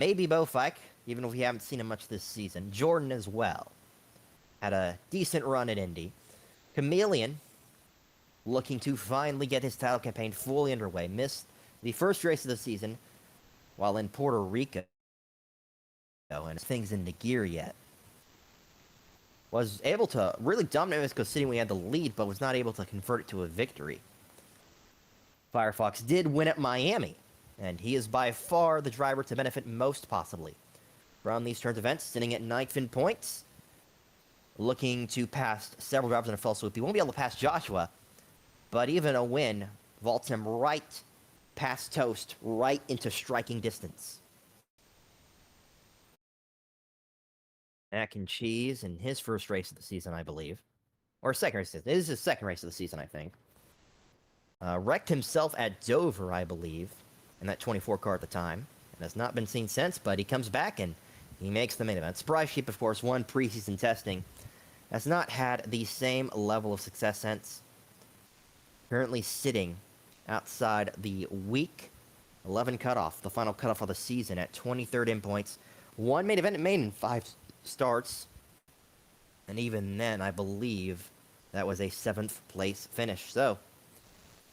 maybe Bofike, even if we haven't seen him much this season. Jordan as well. Had a decent run at Indy. Chameleon, looking to finally get his title campaign fully underway. Missed the first race of the season while in Puerto Rico. And things into gear yet. Was able to really dominate Mexico City when he had the lead, but was not able to convert it to a victory. Firefox did win at Miami, and he is by far the driver to benefit most possibly from these turns events, sitting at 9th in points, looking to pass several drivers in a full swoop. He won't be able to pass Joshua, but even a win vaults him right past Toast, right into striking distance. Mac and Cheese in his first race of the season, I believe. Or second race. This is his second race of the season, I think. Wrecked himself at Dover, I believe, in that 24 car at the time. And has not been seen since, but he comes back and he makes the main event. Spry Sheep, of course, won preseason testing. Has not had the same level of success since. Currently sitting outside the week 11 cutoff, the final cutoff of the season, at 23rd in points. One main event made in 5 starts, and even then I believe that was a 7th place finish. So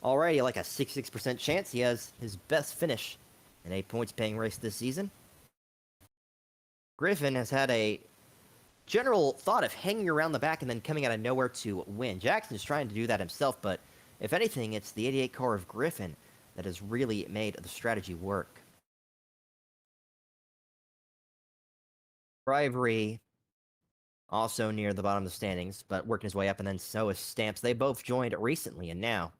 already like a 66% chance he has his best finish in a points paying race this season. Griffin has had a general thought of hanging around the back and then coming out of nowhere to win. Jackson is trying to do that himself, but if anything, it's the 88 car of Griffin that has really made the strategy work. Bribery also near the bottom of the standings, but working his way up, and then so is Stamps. They both joined recently and now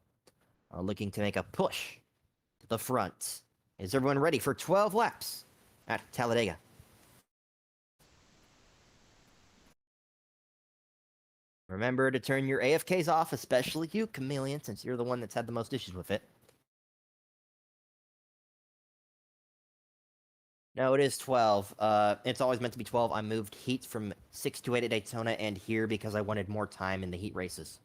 are looking to make a push to the front. Is everyone ready for 12 laps at Talladega? Remember to turn your AFKs off, especially you, Chameleon, since you're the one that's had the most issues with it. No, it is 12. It's always meant to be 12. I moved heats from 6 to 8 at Daytona and here because I wanted more time in the heat races.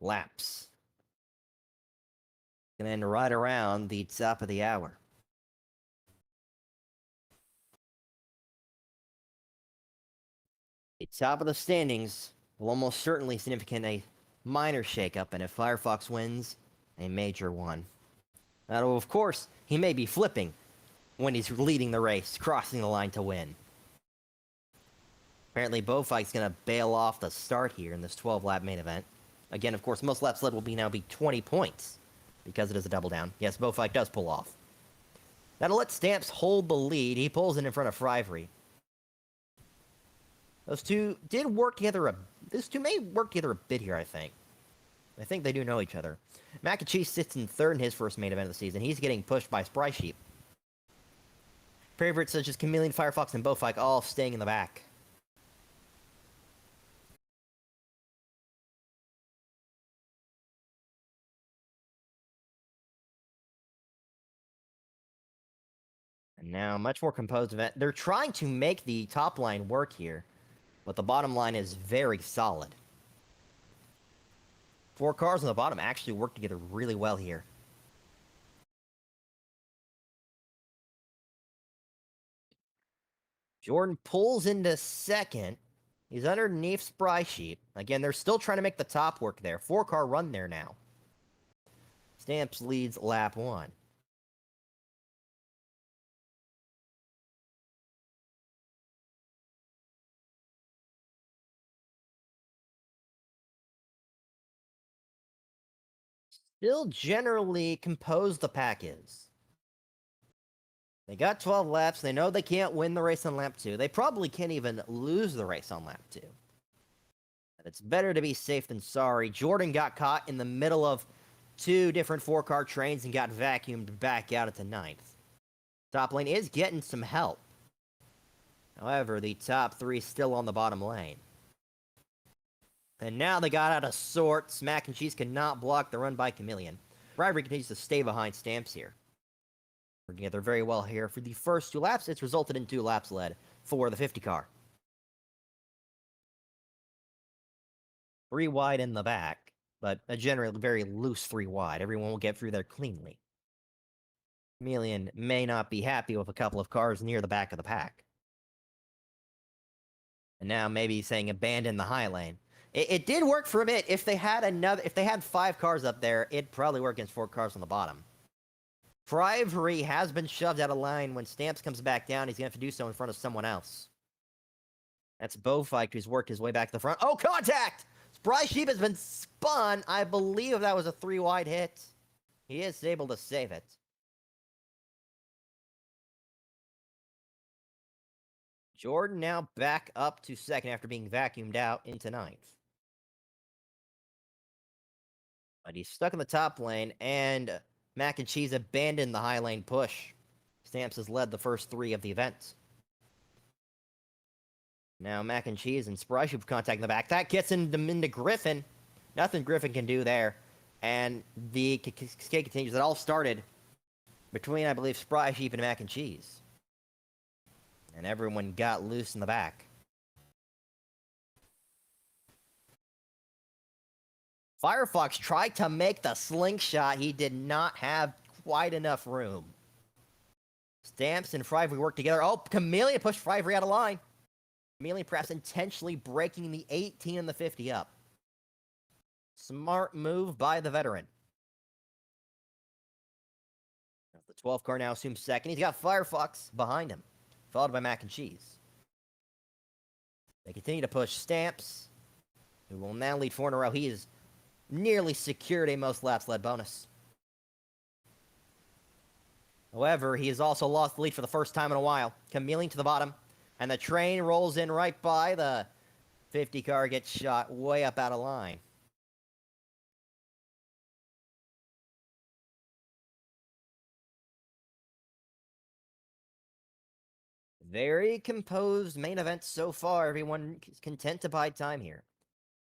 Laps. And then right around the top of the hour. The top of the standings will almost certainly significant a minor shakeup, and if Firefox wins, a major one. Now, of course, he may be flipping when he's leading the race, crossing the line to win. Apparently, Bofike's going to bail off the start here in this 12-lap main event. Again, of course, most laps led will now be 20 points because it is a double down. Yes, Bofike does pull off. That'll let Stamps hold the lead. He pulls in front of Frivery. Those two did work together those two may work together a bit here, I think. I think they do know each other. Mac and Cheese sits in 3rd in his first main event of the season. He's getting pushed by Spry Sheep. Favorites such as Chameleon, Firefox, and Bofike all staying in the back. And now, much more composed event. They're trying to make the top line work here, but the bottom line is very solid. 4 cars on the bottom actually work together really well here. Jordan pulls into 2nd. He's underneath Spry Sheep. Again, they're still trying to make the top work there. 4-car run there now. Stamps leads lap 1. Still generally composed the pack is. They got 12 laps. They know they can't win the race on lap 2. They probably can't even lose the race on lap 2. But it's better to be safe than sorry. Jordan got caught in the middle of 2 different 4-car trains and got vacuumed back out at the 9th. Top lane is getting some help. However, the top 3 still on the bottom lane. And now they got out of sorts. Mac and Cheese cannot block the run by Chameleon. Bribery continues to stay behind Stamps here. working together very well here. For the first 2 laps, it's resulted in 2 laps led for the 50 car. 3 wide in the back, but a generally very loose 3 wide. Everyone will get through there cleanly. Chameleon may not be happy with a couple of cars near the back of the pack. And now maybe he's saying abandon the high lane. It did work for a bit. If they had 5 cars up there, it'd probably work against 4 cars on the bottom. Frivery has been shoved out of line. When Stamps comes back down, he's going to have to do so in front of someone else. That's Bofike, who's worked his way back to the front. Oh, contact! Spry Sheep has been spun. I believe that was a 3 wide hit. He is able to save it. Jordan now back up to second after being vacuumed out into 9th. But he's stuck in the top lane, and Mac and Cheese abandoned the high lane push. Stamps has led the first 3 of the event. Now Mac and Cheese and Spry Sheep contact in the back. That gets into Griffin. Nothing Griffin can do there. And the cascade continues. It all started between, I believe, Spry Sheep and Mac and Cheese. And everyone got loose in the back. Firefox tried to make the slingshot. He did not have quite enough room. Stamps and Frivery work together. Oh, Chameleon pushed Frivery out of line. Chameleon perhaps intentionally breaking the 18 and the 50 up. Smart move by the veteran. The 12 car now assumes second. He's got Firefox behind him, followed by Mac and Cheese. They continue to push Stamps, who will now lead 4 in a row. He is nearly secured a most laps led bonus. However, he has also lost the lead for the first time in a while. Chameleon to the bottom, and the train rolls in right by the 50 car, gets shot way up out of line. Very composed main event so far. Everyone is content to bide time here.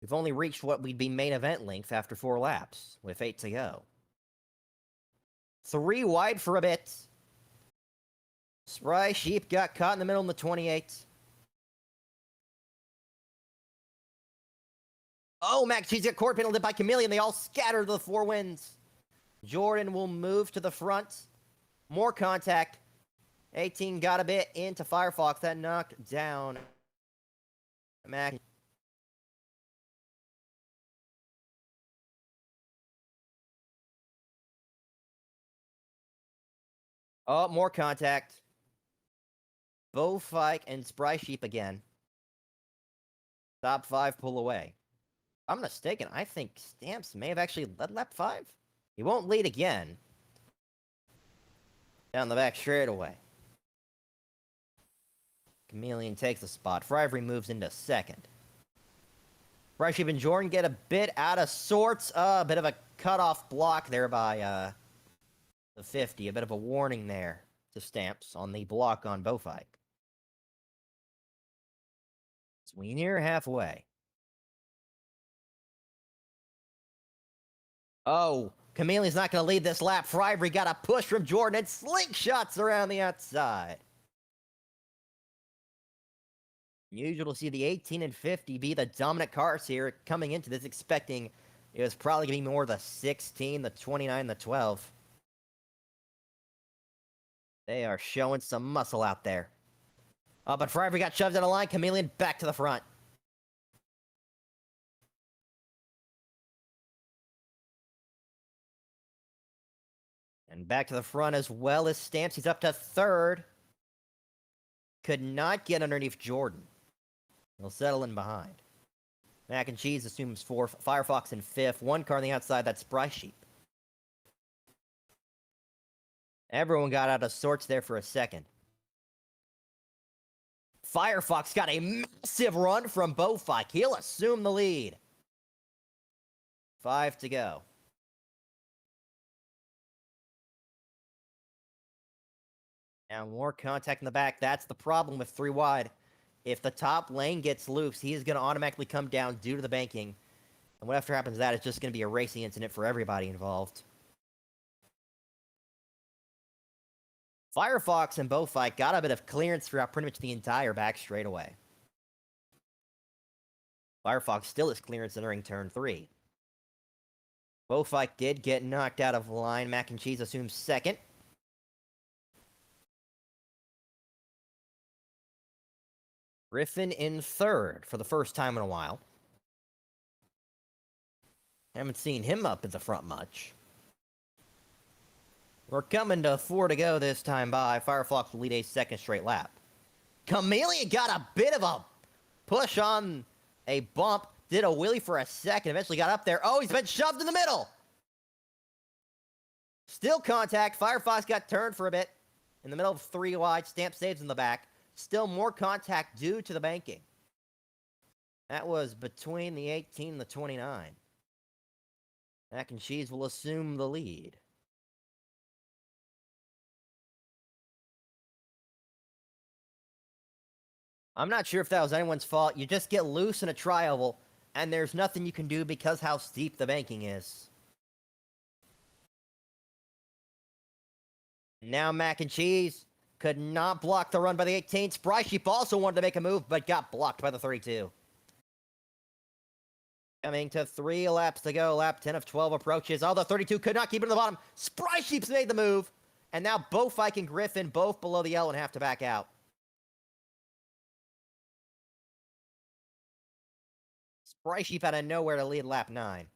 We've only reached what would be main event length after 4 laps, with 8 to go. 3 wide for a bit. Spry Sheep got caught in the middle in the 28. Oh, Mac Cheese got court penalty by Chameleon. They all scatter to the 4 winds. Jordan will move to the front. More contact. 18 got a bit into Firefox. That knocked down Mac. Oh, more contact. Bofike and Spry Sheep again. Top 5 pull away. If I'm mistaken, I think Stamps may have actually led lap 5. He won't lead again. Down the back straight away. Chameleon takes the spot. Frivery moves into second. Spry Sheep and Jordan get a bit out of sorts. A bit of a cutoff block there by the 50. A bit of a warning there to Stamps on the block on Bofike. So we near halfway. Oh, Chameleon's not going to lead this lap. Frivery got a push from Jordan and slingshots around the outside. Usual to see the 18 and 50 be the dominant cars here, coming into this expecting it was probably going to be more the 16, the 29, the 12. They are showing some muscle out there. But Frivery got shoved out of line. Chameleon back to the front. And back to the front as well as Stamps. He's up to third. Could not get underneath Jordan. He'll settle in behind. Mac and Cheese assumes 4th. Firefox in 5th. 1 car on the outside. That's Spry Sheep. Everyone got out of sorts there for a second. Firefox got a massive run from Bofike. He'll assume the lead. 5 to go. Now more contact in the back. That's the problem with 3 wide. If the top lane gets loose, he is going to automatically come down due to the banking. And whatever happens to that, it's just going to be a racing incident for everybody involved. Firefox and Bowfight got a bit of clearance throughout pretty much the entire back straightaway. Firefox still has clearance entering turn 3. Bowfight did get knocked out of line. Mac and Cheese assumes second. Griffin in third for the first time in a while. Haven't seen him up at the front much. We're coming to 4 to go this time by. Firefox will lead a second straight lap. Chameleon got a bit of a push on a bump. Did a wheelie for a second. Eventually got up there. Oh, he's been shoved in the middle. Still contact. Firefox got turned for a bit. In the middle of 3 wide. Stamp saves in the back. Still more contact due to the banking. That was between the 18 and the 29. Mac and Cheese will assume the lead. I'm not sure if that was anyone's fault. You just get loose in a tri-oval, and there's nothing you can do because how steep the banking is. Now Mac and Cheese could not block the run by the 18. Spry Sheep also wanted to make a move, but got blocked by the 32. Coming to 3 laps to go. Lap 10 of 12 approaches. Oh, the 32 could not keep it in the bottom. Spry Sheep's made the move. And now Bowfight and Griffin both below the yellow and have to back out. Spry Sheep out of nowhere to lead lap 9.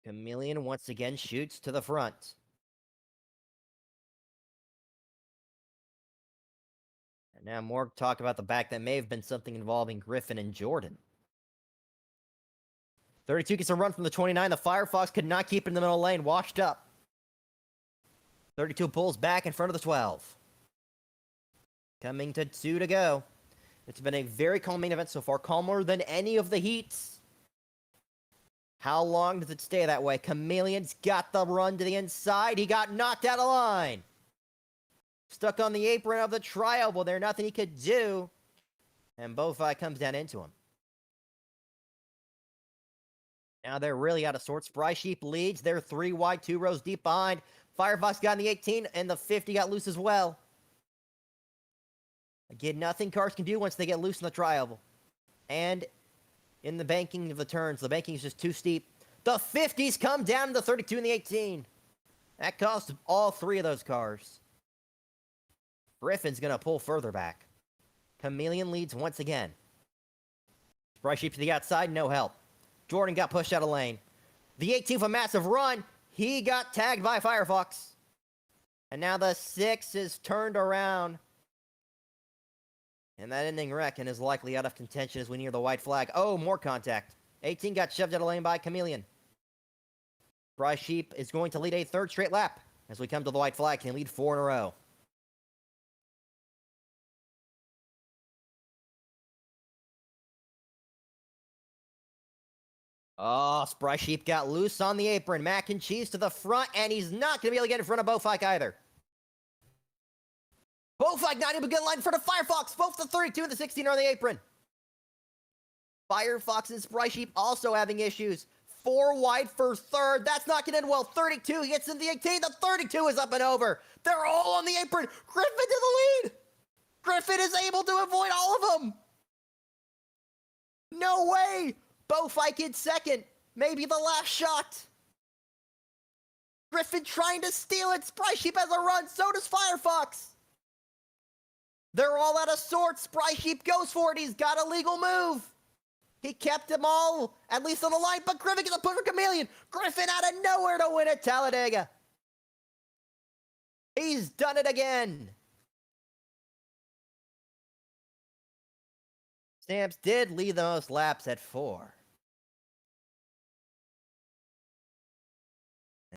Chameleon once again shoots to the front. And now more talk about the back. That may have been something involving Griffin and Jordan. 32 gets a run from the 29. The Firefox could not keep it in the middle lane. Washed up. 32 pulls back in front of the 12. Coming to 2 to go. It's been a very calm main event so far. Calmer than any of the heats. How long does it stay that way? Chameleon's got the run to the inside. He got knocked out of line. Stuck on the apron of the tri-oval. There's nothing he could do. And Bowfight comes down into him. Now they're really out of sorts. Spry Sheep leads. They're 3 wide, 2 rows deep behind. Firefox got in the 18, and the 50 got loose as well. Again, nothing cars can do once they get loose in the tri-oval. And in the banking of the turns, the banking is just too steep. The 50s come down to the 32 and the 18. That cost all 3 of those cars. Griffin's going to pull further back. Chameleon leads once again. Spry Sheep to the outside, no help. Jordan got pushed out of lane. The 18 with a massive run. He got tagged by Firefox. And now the 6 is turned around. And that ending wreck and is likely out of contention as we near the white flag. Oh, more contact. 18 got shoved out of lane by Chameleon. Spry Sheep is going to lead a 3rd straight lap as we come to the white flag. Can lead 4 in a row. Oh, Spry Sheep got loose on the apron. Mac and Cheese to the front, and he's not going to be able to get in front of Bowfight either. Bowfight not able to get in line in front of Firefox. Both the 32 and the 16 are on the apron. Firefox and Spry Sheep also having issues. 4 wide for 3rd. That's not going to end well. 32 gets in the 18. The 32 is up and over. They're all on the apron. Griffin to the lead. Griffin is able to avoid all of them. No way. Bowfight gets 2nd. Maybe the last shot. Griffin trying to steal it. Spry Sheep has a run. So does Firefox. They're all out of sorts. Spry Sheep goes for it. He's got a legal move. He kept them all, at least on the line, but Griffin gets a push for Chameleon. Griffin out of nowhere to win at Talladega. He's done it again. Stamps did lead the most laps at 4.